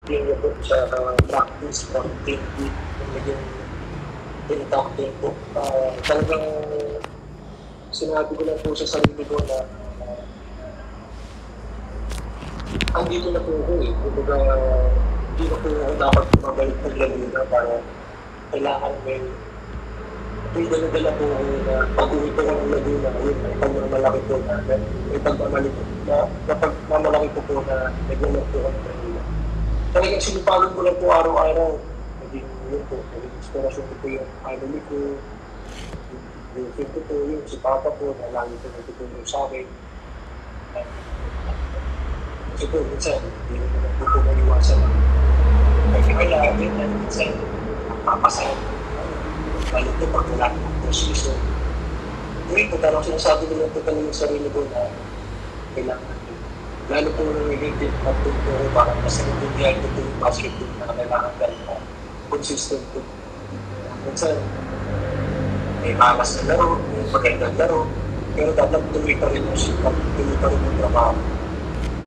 niyo po sa practice, from team week, naging tinatake po. Talagang sinabi ko lang po sa sarili ko na andito na po ako eh. Kumbaga, hindi na po ako dapat mabalik ng Laguna para kailangan may dala-dala po ako na pag-uwi ko ng Laguna, yun, may pagmamalaki po na, may pagmamalaki po na naglalak po ako ng Laguna. Talagang sinupalan ko lang po araw-araw. Naging yun po, naging inspirasyon ko po yung family ko, yung film ko po, yung si Papa po, na lagi po nagtutulong sa akin. Kasi po, minsan, hindi naman po maiwasan lang. Kaya din na minsan, papasahan. Lalo po pag wala ng position. Hindi po, parang sinasabi ko lang po talaga yung sarili ko na kailangan. Lalo po nung naging kapag po ako, parang mas naging ko po yung basketball na kailangan talaga consistent po. Minsan, may malas na laro, may magandang laro, pero dapat tuloy pa rin yung trabaho.